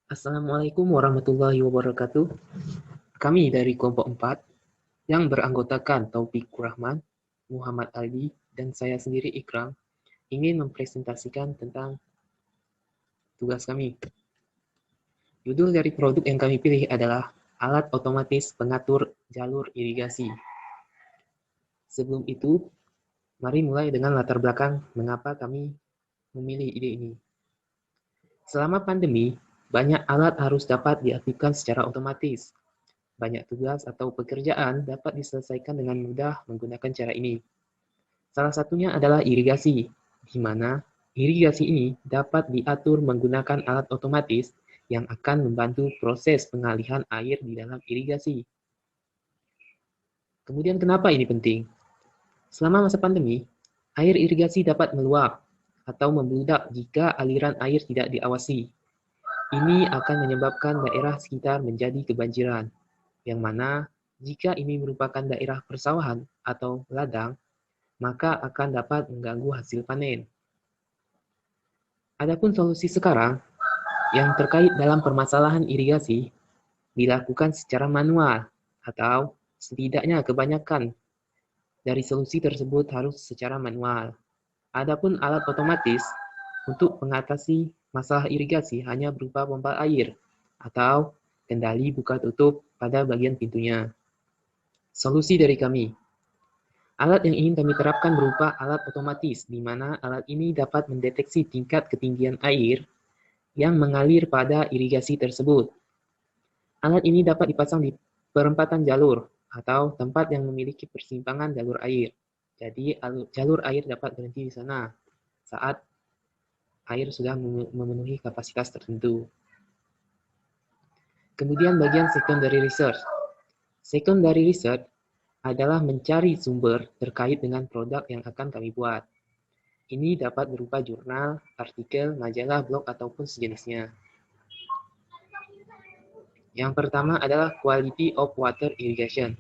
Assalamualaikum warahmatullahi wabarakatuh. Kami dari kelompok 4 yang beranggotakan Taufik Rahman, Muhammad Ali, dan saya sendiri Ikram ingin mempresentasikan tentang tugas kami. Judul dari produk yang kami pilih adalah alat otomatis pengatur jalur irigasi. Sebelum itu, mari mulai dengan latar belakang mengapa kami memilih ide ini. Selama pandemi, banyak alat harus dapat diaktifkan secara otomatis. Banyak tugas atau pekerjaan dapat diselesaikan dengan mudah menggunakan cara ini. Salah satunya adalah irigasi, di mana irigasi ini dapat diatur menggunakan alat otomatis yang akan membantu proses pengalihan air di dalam irigasi. Kemudian kenapa ini penting? Selama masa pandemi, air irigasi dapat meluap atau membludak jika aliran air tidak diawasi. Ini akan menyebabkan daerah sekitar menjadi kebanjiran, yang mana jika ini merupakan daerah persawahan atau ladang, maka akan dapat mengganggu hasil panen. Adapun solusi sekarang yang terkait dalam permasalahan irigasi dilakukan secara manual atau setidaknya kebanyakan dari solusi tersebut harus secara manual. Adapun alat otomatis untuk mengatasi masalah irigasi hanya berupa pompa air atau kendali buka tutup pada bagian pintunya. Solusi dari kami. Alat yang ingin kami terapkan berupa alat otomatis, di mana alat ini dapat mendeteksi tingkat ketinggian air yang mengalir pada irigasi tersebut. Alat ini dapat dipasang di perempatan jalur atau tempat yang memiliki persimpangan jalur air. Jadi jalur air dapat berhenti di sana saat air sudah memenuhi kapasitas tertentu. Kemudian bagian secondary research. Secondary research adalah mencari sumber terkait dengan produk yang akan kami buat. Ini dapat berupa jurnal, artikel, majalah, blog, ataupun sejenisnya. Yang pertama adalah Quality of Water Irrigation.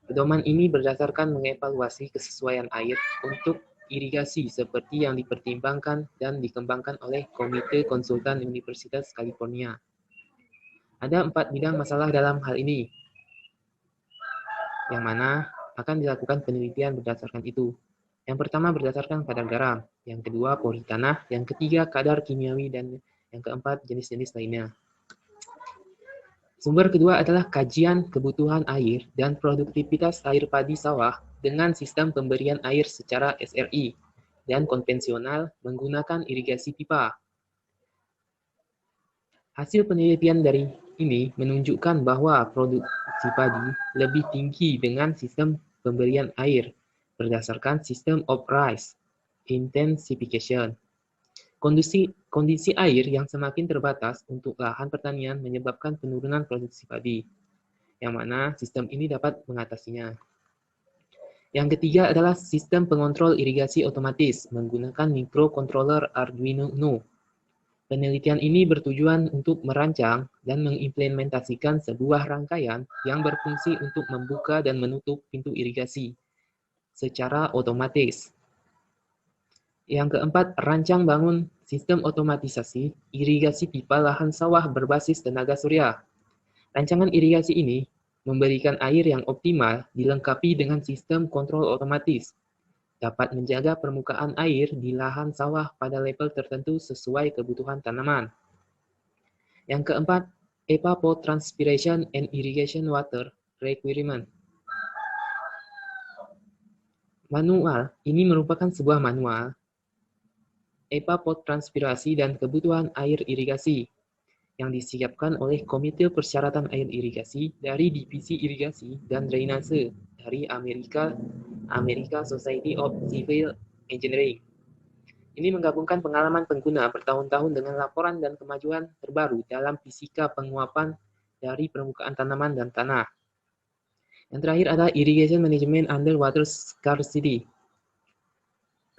Pedoman ini berdasarkan mengevaluasi kesesuaian air untuk irigasi seperti yang dipertimbangkan dan dikembangkan oleh Komite Konsultan Universitas California. Ada 4 bidang masalah dalam hal ini, yang mana akan dilakukan penelitian berdasarkan itu. Yang pertama berdasarkan kadar garam, yang kedua pori tanah, yang ketiga kadar kimiawi, dan yang keempat jenis-jenis lainnya. Sumber kedua adalah kajian kebutuhan air dan produktivitas air padi sawah dengan sistem pemberian air secara SRI dan konvensional menggunakan irigasi pipa. Hasil penelitian dari ini menunjukkan bahwa produksi padi lebih tinggi dengan sistem pemberian air berdasarkan sistem of rice intensification. Kondisi air yang semakin terbatas untuk lahan pertanian menyebabkan penurunan produksi padi, yang mana sistem ini dapat mengatasinya. Yang ketiga adalah sistem pengontrol irigasi otomatis menggunakan microcontroller Arduino Uno. Penelitian ini bertujuan untuk merancang dan mengimplementasikan sebuah rangkaian yang berfungsi untuk membuka dan menutup pintu irigasi secara otomatis. Yang keempat, rancang bangun sistem otomatisasi irigasi pipa lahan sawah berbasis tenaga surya. Rancangan irigasi ini memberikan air yang optimal dilengkapi dengan sistem kontrol otomatis. Dapat menjaga permukaan air di lahan sawah pada level tertentu sesuai kebutuhan tanaman. Yang keempat, evapotranspiration and irrigation water requirement. Manual ini merupakan sebuah manual evapotranspirasi dan kebutuhan air irigasi yang disiapkan oleh Komite Persyaratan Air Irigasi dari Divisi Irigasi dan Drainase dari American Society of Civil Engineering. Ini menggabungkan pengalaman pengguna bertahun-tahun dengan laporan dan kemajuan terbaru dalam fisika penguapan dari permukaan tanaman dan tanah. Yang terakhir adalah Irrigation Management Under Water Scarcity.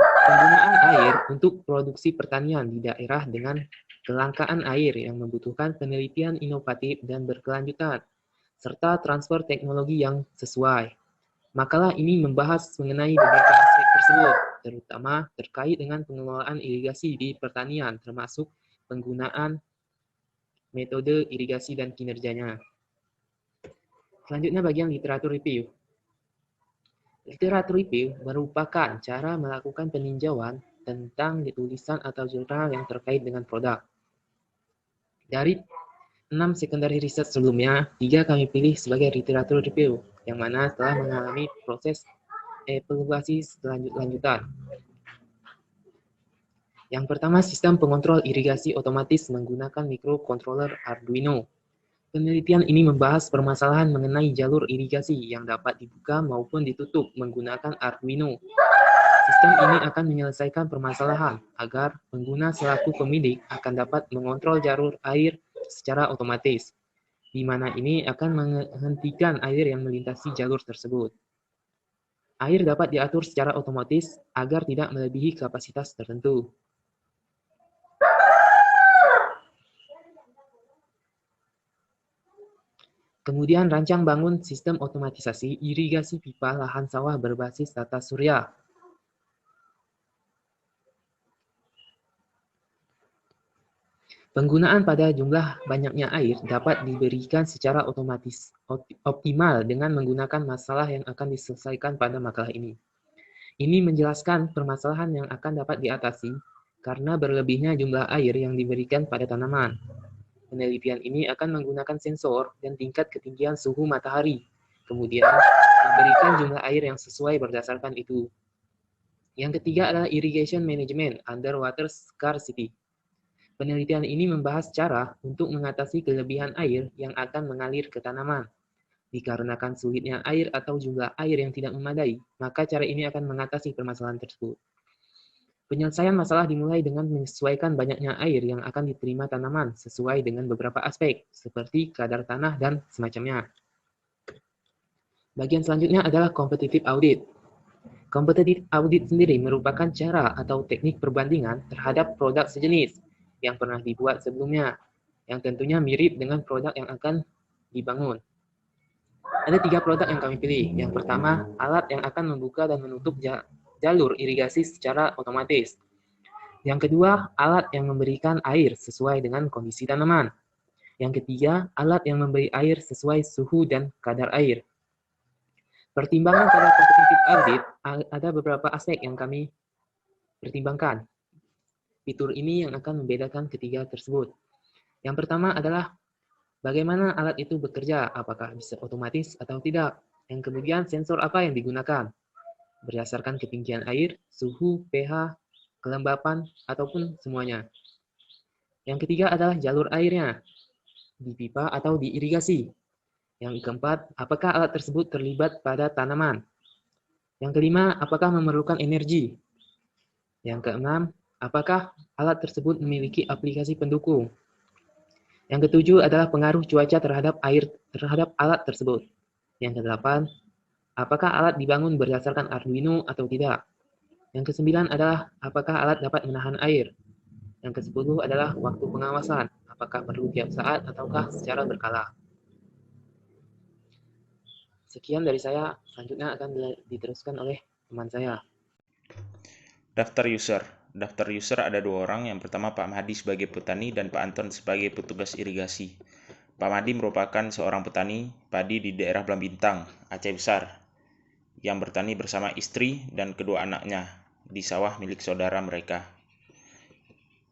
Penggunaan air untuk produksi pertanian di daerah dengan kelangkaan air yang membutuhkan penelitian inovatif dan berkelanjutan, serta transfer teknologi yang sesuai. Makalah ini membahas mengenai beberapa aspek tersebut, terutama terkait dengan pengelolaan irigasi di pertanian, termasuk penggunaan metode irigasi dan kinerjanya. Selanjutnya bagian literatur review. Literatur review merupakan cara melakukan peninjauan tentang tulisan atau jurnal yang terkait dengan produk. Dari 6 secondary research sebelumnya, 3 kami pilih sebagai literatur review, yang mana telah mengalami proses evaluasi lanjutan. Yang pertama, sistem pengontrol irigasi otomatis menggunakan microcontroller Arduino. Penelitian ini membahas permasalahan mengenai jalur irigasi yang dapat dibuka maupun ditutup menggunakan Arduino. Sistem ini akan menyelesaikan permasalahan agar pengguna selaku pemilik akan dapat mengontrol jalur air secara otomatis, di mana ini akan menghentikan air yang melintasi jalur tersebut. Air dapat diatur secara otomatis agar tidak melebihi kapasitas tertentu. Kemudian rancang bangun sistem otomatisasi irigasi pipa lahan sawah berbasis tata surya. Penggunaan pada jumlah banyaknya air dapat diberikan secara otomatis optimal dengan menggunakan masalah yang akan diselesaikan pada makalah ini. Ini menjelaskan permasalahan yang akan dapat diatasi karena berlebihnya jumlah air yang diberikan pada tanaman. Penelitian ini akan menggunakan sensor dan tingkat ketinggian suhu matahari, kemudian memberikan jumlah air yang sesuai berdasarkan itu. Yang ketiga adalah irrigation management under water scarcity. Penelitian ini membahas cara untuk mengatasi kelebihan air yang akan mengalir ke tanaman. Dikarenakan sulitnya air atau jumlah air yang tidak memadai, maka cara ini akan mengatasi permasalahan tersebut. Penyelesaian masalah dimulai dengan menyesuaikan banyaknya air yang akan diterima tanaman sesuai dengan beberapa aspek, seperti kadar tanah dan semacamnya. Bagian selanjutnya adalah competitive audit. Competitive audit sendiri merupakan cara atau teknik perbandingan terhadap produk sejenis yang pernah dibuat sebelumnya, yang tentunya mirip dengan produk yang akan dibangun. Ada 3 produk yang kami pilih. Yang pertama, alat yang akan membuka dan menutup jalur irigasi secara otomatis. Yang kedua, alat yang memberikan air sesuai dengan kondisi tanaman. Yang ketiga, alat yang memberi air sesuai suhu dan kadar air. Pertimbangan pada competitive audit, ada beberapa aspek yang kami pertimbangkan. Fitur ini yang akan membedakan ketiga tersebut. Yang pertama adalah bagaimana alat itu bekerja, apakah bisa otomatis atau tidak. Yang kemudian sensor apa yang digunakan, berdasarkan ketinggian air, suhu, pH, kelembapan, ataupun semuanya. Yang ketiga adalah jalur airnya, di pipa atau di irigasi. Yang keempat, apakah alat tersebut terlibat pada tanaman. Yang kelima, apakah memerlukan energi. Yang keenam, apakah alat tersebut memiliki aplikasi pendukung. Yang ketujuh adalah pengaruh cuaca terhadap alat tersebut. Yang kedelapan, apakah alat dibangun berdasarkan Arduino atau tidak. Yang kesembilan adalah apakah alat dapat menahan air. Yang kesepuluh adalah waktu pengawasan, apakah perlu tiap saat ataukah secara berkala. Sekian dari saya, selanjutnya akan diteruskan oleh teman saya. Daftar user. Daftar user ada 2 orang, yang pertama Pak Mahdi sebagai petani dan Pak Anton sebagai petugas irigasi. Pak Mahdi merupakan seorang petani padi di daerah Blambintang, Aceh Besar, yang bertani bersama istri dan kedua anaknya di sawah milik saudara mereka.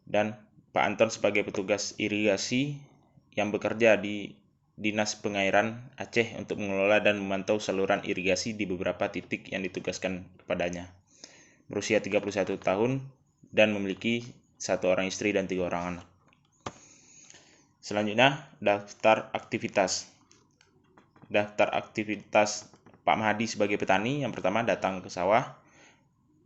Dan Pak Anton sebagai petugas irigasi yang bekerja di Dinas Pengairan Aceh untuk mengelola dan memantau saluran irigasi di beberapa titik yang ditugaskan kepadanya. Berusia 31 tahun dan memiliki 1 orang istri dan 3 orang anak. Selanjutnya, daftar aktivitas. Daftar aktivitas Pak Mahdi sebagai petani. Yang pertama, datang ke sawah.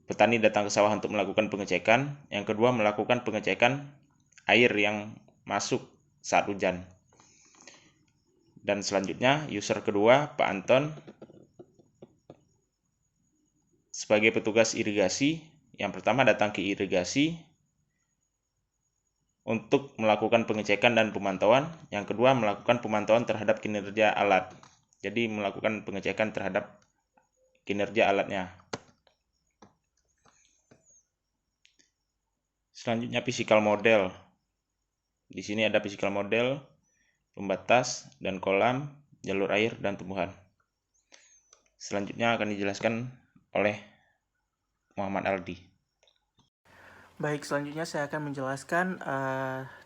Petani datang ke sawah untuk melakukan pengecekan. Yang kedua, melakukan pengecekan air yang masuk saat hujan. Dan selanjutnya, user kedua, Pak Anton sebagai petugas irigasi. Yang pertama, datang ke irigasi untuk melakukan pengecekan dan pemantauan. Yang kedua, melakukan pemantauan terhadap kinerja alat. Jadi melakukan pengecekan terhadap kinerja alatnya. Selanjutnya, physical model. Di sini ada physical model, pembatas, dan kolam, jalur air, dan tumbuhan. Selanjutnya akan dijelaskan oleh Muhammad Aldi. Baik, selanjutnya saya akan menjelaskan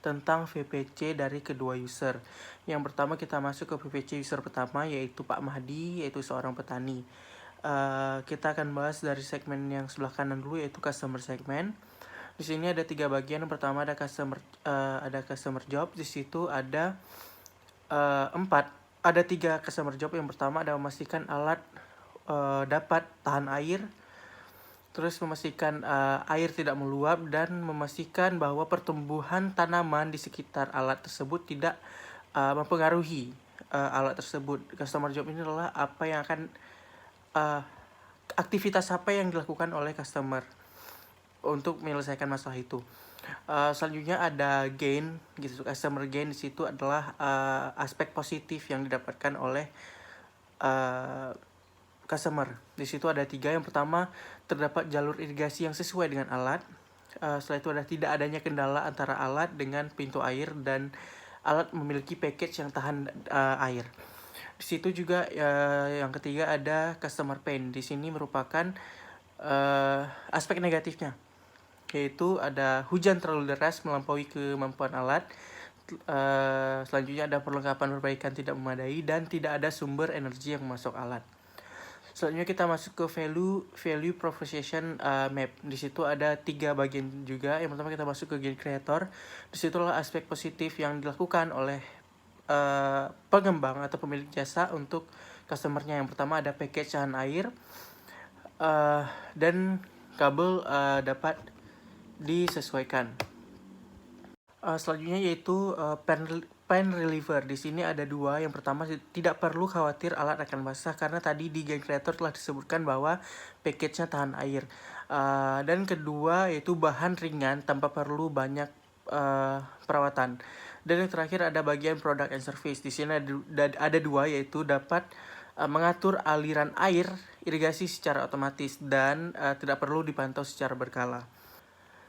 tentang VPC dari kedua user. Yang pertama kita masuk ke VPC user pertama, yaitu Pak Mahdi, yaitu seorang petani. Kita akan bahas dari segmen yang sebelah kanan dulu, yaitu customer segment. Di sini ada 3 bagian. Yang pertama ada customer job. Di situ ada 3 customer job. Yang pertama ada memastikan alat dapat tahan air, terus memastikan air tidak meluap, dan memastikan bahwa pertumbuhan tanaman di sekitar alat tersebut tidak mempengaruhi alat tersebut. Customer job ini adalah apa yang akan aktivitas apa yang dilakukan oleh customer untuk menyelesaikan masalah itu. Selanjutnya ada gain, gitu. Customer gain di situ adalah aspek positif yang didapatkan oleh customer. Di situ ada 3. Yang pertama, terdapat jalur irigasi yang sesuai dengan alat. Setelah itu ada tidak adanya kendala antara alat dengan pintu air, dan alat memiliki package yang tahan air. Di situ juga yang ketiga ada customer pain. Di sini merupakan aspek negatifnya, yaitu ada hujan terlalu deras melampaui kemampuan alat. Selanjutnya ada perlengkapan perbaikan tidak memadai, dan tidak ada sumber energi yang masuk alat. Selanjutnya kita masuk ke value proposition map. Di situ ada 3 bagian juga. Yang pertama kita masuk ke gain creator. Di situ adalah aspek positif yang dilakukan oleh pengembang atau pemilik jasa untuk customernya. Yang pertama ada package tahan air, dan kabel dapat disesuaikan. Selanjutnya yaitu pain reliever. Di sini ada 2. Yang pertama, tidak perlu khawatir alat akan basah, karena tadi di gain creator telah disebutkan bahwa package-nya tahan air. Dan kedua yaitu bahan ringan tanpa perlu banyak perawatan. Dan yang terakhir ada bagian product and service. Di sini ada 2, yaitu dapat mengatur aliran air irigasi secara otomatis, dan tidak perlu dipantau secara berkala.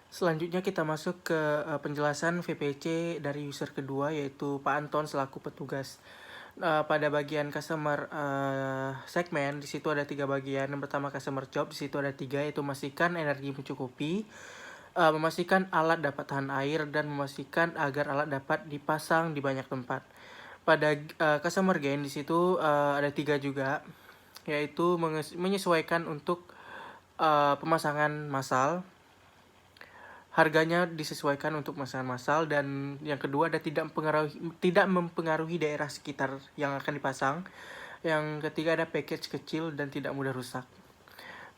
Selanjutnya kita masuk ke penjelasan VPC dari user kedua, yaitu Pak Anton selaku petugas. Pada bagian customer segmen, di situ ada 3 bagian. Yang pertama customer job, di situ ada 3, yaitu memastikan energi mencukupi, memastikan alat dapat tahan air, dan memastikan agar alat dapat dipasang di banyak tempat. Pada customer gain, di situ ada 3 juga, yaitu menyesuaikan untuk pemasangan massal. Harganya disesuaikan untuk pemasangan massal. Dan yang kedua ada tidak mempengaruhi daerah sekitar yang akan dipasang. Yang ketiga ada package kecil dan tidak mudah rusak.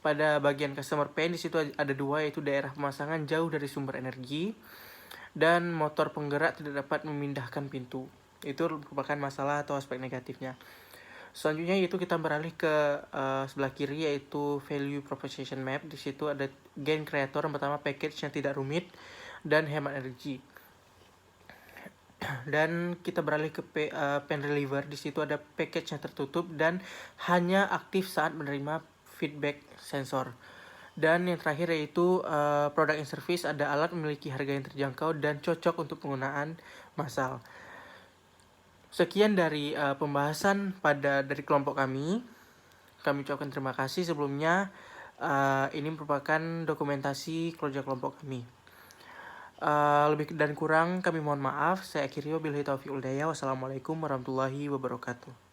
Pada bagian customer pain, di situ ada 2, yaitu daerah pemasangan jauh dari sumber energi, dan motor penggerak tidak dapat memindahkan pintu. Itu merupakan masalah atau aspek negatifnya. Selanjutnya yaitu kita beralih ke sebelah kiri, yaitu value proposition map. Di situ ada gain creator. Yang pertama package yang tidak rumit dan hemat energi. Dan kita beralih ke pain reliever. Di situ ada package yang tertutup dan hanya aktif saat menerima feedback sensor. Dan yang terakhir yaitu product and service. Ada alat memiliki harga yang terjangkau dan cocok untuk penggunaan massal. Sekian dari pembahasan dari kelompok kami. Kami ucapkan terima kasih sebelumnya. Ini merupakan dokumentasi kerja kelompok kami. Lebih dan kurang kami mohon maaf. Saya akhiri wabillahi taufiq wal hidayah. Wassalamualaikum warahmatullahi wabarakatuh.